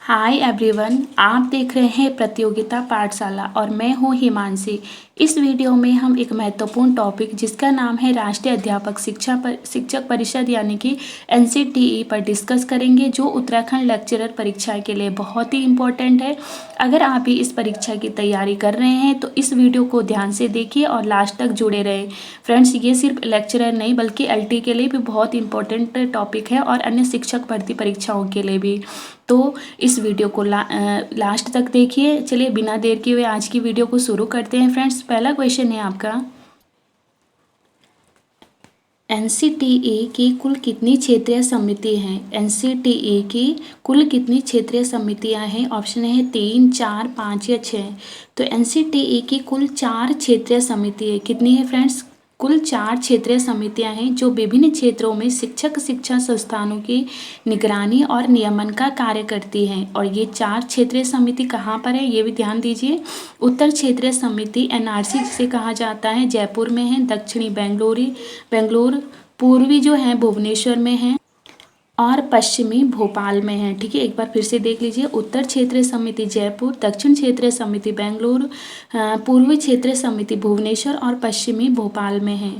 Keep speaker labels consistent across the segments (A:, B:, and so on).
A: Hi everyone, आप देख रहे हैं प्रतियोगिता पाठशाला और मैं हूं हिमांशी। इस वीडियो में हम एक महत्वपूर्ण टॉपिक जिसका नाम है राष्ट्रीय अध्यापक शिक्षक परिषद यानी कि एनसीटीई पर डिस्कस करेंगे, जो उत्तराखंड लेक्चरर परीक्षा के लिए बहुत ही इम्पोर्टेंट है। अगर आप भी इस परीक्षा की तैयारी कर रहे हैं तो इस वीडियो को ध्यान से देखिए और लास्ट तक जुड़े रहे। फ्रेंड्स, ये सिर्फ लेक्चरर नहीं बल्कि एलटी के लिए भी बहुत इंपॉर्टेंट टॉपिक है और अन्य शिक्षक भर्ती परीक्षाओं के लिए भी। तो इस वीडियो को लास्ट तक देखिए। चलिए बिना देर किए हुए आज की वीडियो को शुरू करते हैं। फ्रेंड्स, पहला क्वेश्चन है आपका, एनसीटीई की कुल कितनी क्षेत्रीय समिति हैं? एनसीटीई की कुल कितनी क्षेत्रीय समितियां हैं? ऑप्शन है 3, 4, 5 या 6। तो एनसीटीई की कुल 4 क्षेत्रीय समिति है। कितनी है फ्रेंड्स? कुल 4 क्षेत्रीय समितियां हैं जो विभिन्न क्षेत्रों में शिक्षक शिक्षा संस्थानों की निगरानी और नियमन का कार्य करती हैं। और ये 4 क्षेत्रीय समिति कहाँ पर है ये भी ध्यान दीजिए। उत्तर क्षेत्रीय समिति एनआरसी जिसे कहा जाता है जयपुर में है, दक्षिणी बेंगलोर, पूर्वी जो है भुवनेश्वर में है और पश्चिमी भोपाल में है। ठीक है, एक बार फिर से देख लीजिए। उत्तर क्षेत्रीय समिति जयपुर, दक्षिण क्षेत्रीय समिति बेंगलुरु, पूर्वी क्षेत्रीय समिति भुवनेश्वर और पश्चिमी भोपाल में है।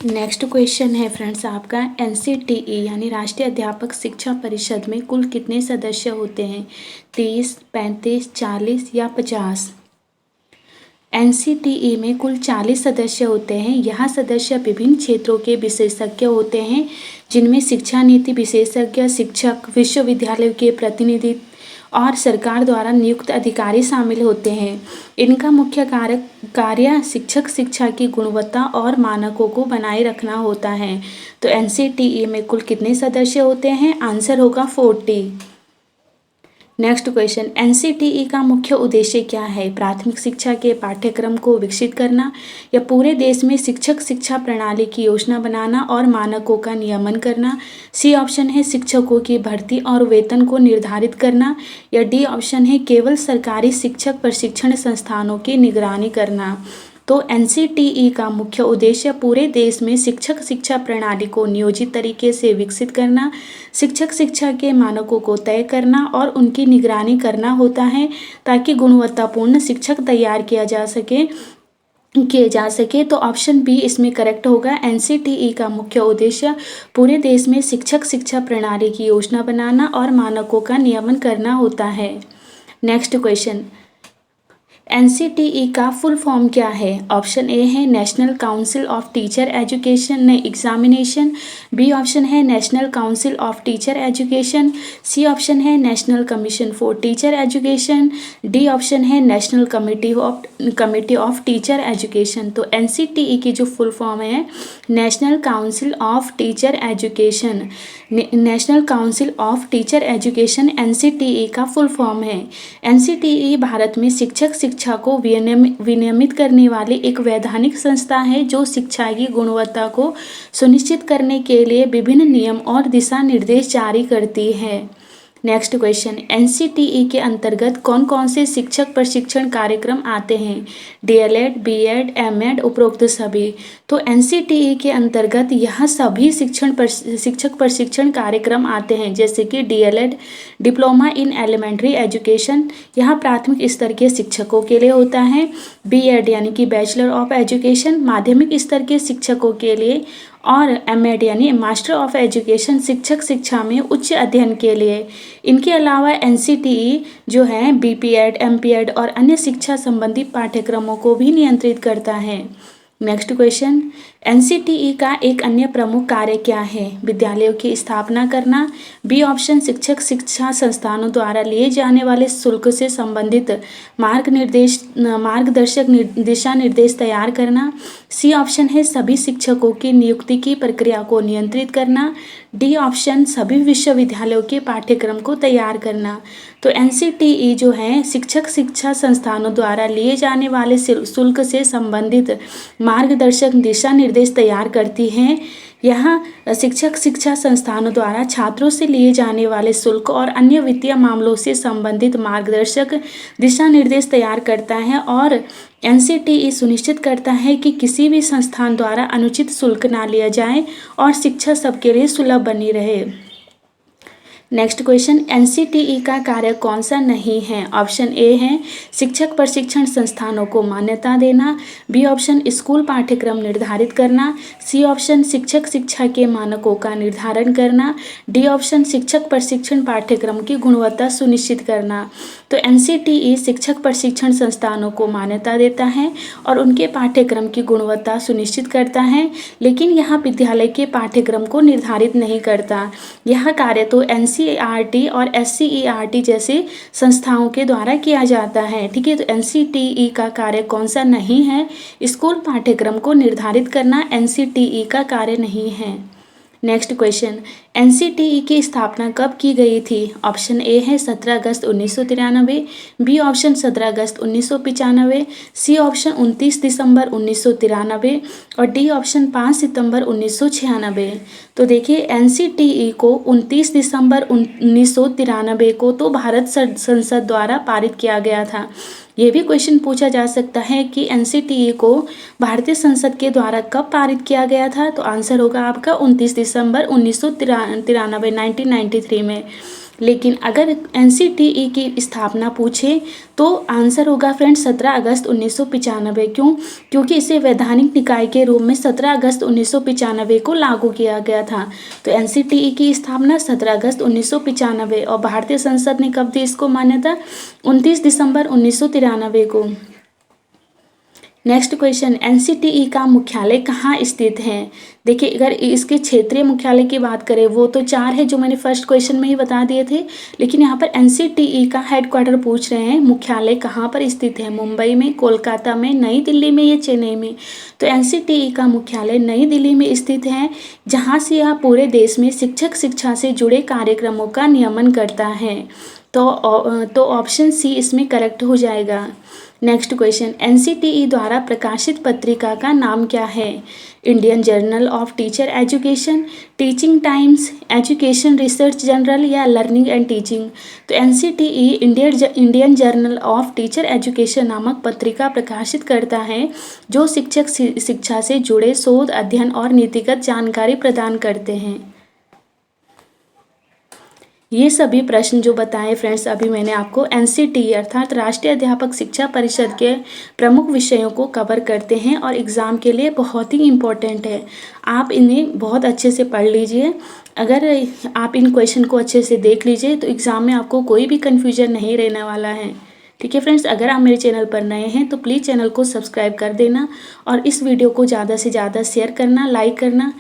A: नेक्स्ट क्वेश्चन है फ्रेंड्स आपका, एनसीटीई यानी राष्ट्रीय अध्यापक शिक्षा परिषद में कुल कितने सदस्य होते हैं? 30, 35, 40 या 50? एनसीटीई में कुल 40 सदस्य होते हैं। यह सदस्य विभिन्न क्षेत्रों के विशेषज्ञ होते हैं, जिनमें शिक्षा नीति विशेषज्ञ, शिक्षक, विश्वविद्यालय के प्रतिनिधि और सरकार द्वारा नियुक्त अधिकारी शामिल होते हैं। इनका मुख्य कार्य शिक्षक शिक्षा की गुणवत्ता और मानकों को बनाए रखना होता है। तो एनसीटीई में कुल कितने सदस्य होते हैं? आंसर होगा 40। नेक्स्ट क्वेश्चन, एनसीटीई का मुख्य उद्देश्य क्या है? प्राथमिक शिक्षा के पाठ्यक्रम को विकसित करना या पूरे देश में शिक्षक शिक्षा प्रणाली की योजना बनाना और मानकों का नियमन करना? सी ऑप्शन है शिक्षकों की भर्ती और वेतन को निर्धारित करना या डी ऑप्शन है केवल सरकारी शिक्षक प्रशिक्षण संस्थानों की निगरानी करना। तो एनसीटीई का मुख्य उद्देश्य पूरे देश में शिक्षक शिक्षा प्रणाली को नियोजित तरीके से विकसित करना, शिक्षक शिक्षा के मानकों को तय करना और उनकी निगरानी करना होता है, ताकि गुणवत्तापूर्ण शिक्षक तैयार किए जा सके। तो ऑप्शन बी इसमें करेक्ट होगा। एनसीटीई का मुख्य उद्देश्य पूरे देश में शिक्षक शिक्षा प्रणाली की योजना बनाना और मानकों का नियमन करना होता है। नेक्स्ट क्वेश्चन, एनसीटीई का फुल फॉर्म क्या है? ऑप्शन ए है national council of teacher education examination, B option है national council of teacher education, C option है national commission for teacher education, D option है national committee of teacher education. तो NCTE की जो full form है national council of teacher education, national council of teacher education NCTE का full form है। NCTE Bharat में शिक्षक शिक्षा को विनियमित करने वाली एक वैधानिक संस्था है, जो शिक्षा की गुणवत्ता को सुनिश्चित करने के लिए विभिन्न नियम और दिशा निर्देश जारी करती है। नेक्स्ट क्वेश्चन, एनसीटीई के अंतर्गत कौन कौन से शिक्षक प्रशिक्षण कार्यक्रम आते हैं? डीएलएड, बीएड, एमएड, उपरोक्त सभी। तो एनसीटीई के अंतर्गत यह सभी शिक्षक प्रशिक्षण कार्यक्रम आते हैं, जैसे कि DElEd diploma in elementary education, यह प्राथमिक स्तर के शिक्षकों के लिए होता है। बीएड यानी कि बैचलर ऑफ एजुकेशन माध्यमिक स्तर के शिक्षकों के लिए, और एमएड यानी मास्टर ऑफ एजुकेशन शिक्षक शिक्षा में उच्च अध्ययन के लिए। इनके अलावा एनसीटीई जो है बीपीएड, एमपीएड और अन्य शिक्षा संबंधी पाठ्यक्रमों को भी नियंत्रित करता है। नेक्स्ट क्वेश्चन, एनसीटीई का एक अन्य प्रमुख कार्य क्या है? विद्यालयों की स्थापना करना, बी ऑप्शन शिक्षक शिक्षा संस्थानों द्वारा लिए जाने वाले शुल्क से संबंधित मार्गदर्शक दिशा निर्देश तैयार करना, सी ऑप्शन है सभी शिक्षकों की नियुक्ति की प्रक्रिया को नियंत्रित करना, डी ऑप्शन सभी विश्वविद्यालयों के पाठ्यक्रम को तैयार करना। तो एनसीटीई जो है शिक्षक शिक्षा संस्थानों द्वारा लिए जाने वाले शुल्क से संबंधित मार्गदर्शक दिशा निर्देश तैयार करती हैं। यहाँ शिक्षक शिक्षा संस्थानों द्वारा छात्रों से लिए जाने वाले शुल्क और अन्य वित्तीय मामलों से संबंधित मार्गदर्शक दिशा निर्देश तैयार करता है, और एनसीटीई सुनिश्चित करता है कि किसी भी संस्थान द्वारा अनुचित शुल्क ना लिया जाए और शिक्षा सबके लिए सुलभ बनी रहे। नेक्स्ट क्वेश्चन, एनसीटीई का कार्य कौन सा नहीं है? ऑप्शन ए है शिक्षक प्रशिक्षण संस्थानों को मान्यता देना, बी ऑप्शन स्कूल पाठ्यक्रम निर्धारित करना, सी ऑप्शन शिक्षक शिक्षा के मानकों का निर्धारण करना, डी ऑप्शन शिक्षक प्रशिक्षण पाठ्यक्रम की गुणवत्ता सुनिश्चित करना। तो एनसीटीई शिक्षक प्रशिक्षण संस्थानों को मान्यता देता है और उनके पाठ्यक्रम की गुणवत्ता सुनिश्चित करता है, लेकिन यह विद्यालय के पाठ्यक्रम को निर्धारित नहीं करता। यह कार्य तो एनसीईआरटी और एससीईआरटी जैसे संस्थाओं के द्वारा किया जाता है। ठीक है, तो एनसीटीई का कार्य कौन सा नहीं है? स्कूल पाठ्यक्रम को निर्धारित करना एनसीटीई का कार्य नहीं है। नेक्स्ट क्वेश्चन, एनसीटीई की स्थापना कब की गई थी? ऑप्शन ए है 17 अगस्त 1993, बी ऑप्शन 17 अगस्त 1995, सी ऑप्शन 29 दिसंबर 1993 और डी ऑप्शन 5 सितंबर 1996। तो देखिए, एनसीटीई को 29 दिसंबर 1993 को तो भारत संसद द्वारा पारित किया गया था। ये भी क्वेश्चन पूछा जा सकता है कि एनसीटीई को भारतीय संसद के द्वारा कब पारित किया गया था? तो आंसर होगा आपका 29 दिसंबर 1993 1993 में। लेकिन अगर एनसीटीई की स्थापना पूछे तो आंसर होगा फ्रेंड्स 17 अगस्त 1995। क्यों? क्योंकि इसे वैधानिक निकाय के रूप में 17 अगस्त 1995 को लागू किया गया था। तो एनसीटीई की स्थापना 17 अगस्त 1995 और भारतीय संसद ने कब दी इसको मान्यता? 29 दिसंबर 1993 को। नेक्स्ट क्वेश्चन, एनसीटीई का मुख्यालय कहाँ स्थित है? देखिए, अगर इसके क्षेत्रीय मुख्यालय की बात करें वो तो 4 है जो मैंने फर्स्ट क्वेश्चन में ही बता दिए थे, लेकिन यहाँ पर एनसीटीई का हेडक्वार्टर पूछ रहे हैं, मुख्यालय कहाँ पर स्थित है? मुंबई में, कोलकाता में, नई दिल्ली में या चेन्नई में? तो एनसीटीई का मुख्यालय नई दिल्ली में स्थित है, जहाँ से यह पूरे देश में शिक्षक शिक्षा से जुड़े कार्यक्रमों का नियमन करता है। तो ऑप्शन सी इसमें करेक्ट हो जाएगा। नेक्स्ट क्वेश्चन, एनसीटीई द्वारा प्रकाशित पत्रिका का नाम क्या है? Indian journal of teacher education, teaching times, education research journal या लर्निंग एंड टीचिंग? तो NCTE Indian journal of teacher education नामक पत्रिका प्रकाशित करता है, जो शिक्षक शिक्षा से जुड़े शोध, अध्ययन और नीतिगत जानकारी प्रदान करते हैं। ये सभी प्रश्न जो बताए फ्रेंड्स अभी मैंने आपको एनसीटीई अर्थात राष्ट्रीय अध्यापक शिक्षा परिषद के प्रमुख विषयों को कवर करते हैं और एग्ज़ाम के लिए बहुत ही इम्पोर्टेंट है। आप इन्हें बहुत अच्छे से पढ़ लीजिए। अगर आप इन क्वेश्चन को अच्छे से देख लीजिए तो एग्ज़ाम में आपको कोई भी कन्फ्यूजन नहीं रहने वाला है। ठीक है फ्रेंड्स, अगर आप मेरे चैनल पर नए हैं तो प्लीज़ चैनल को सब्सक्राइब कर देना और इस वीडियो को ज़्यादा से ज़्यादा शेयर करना, लाइक करना,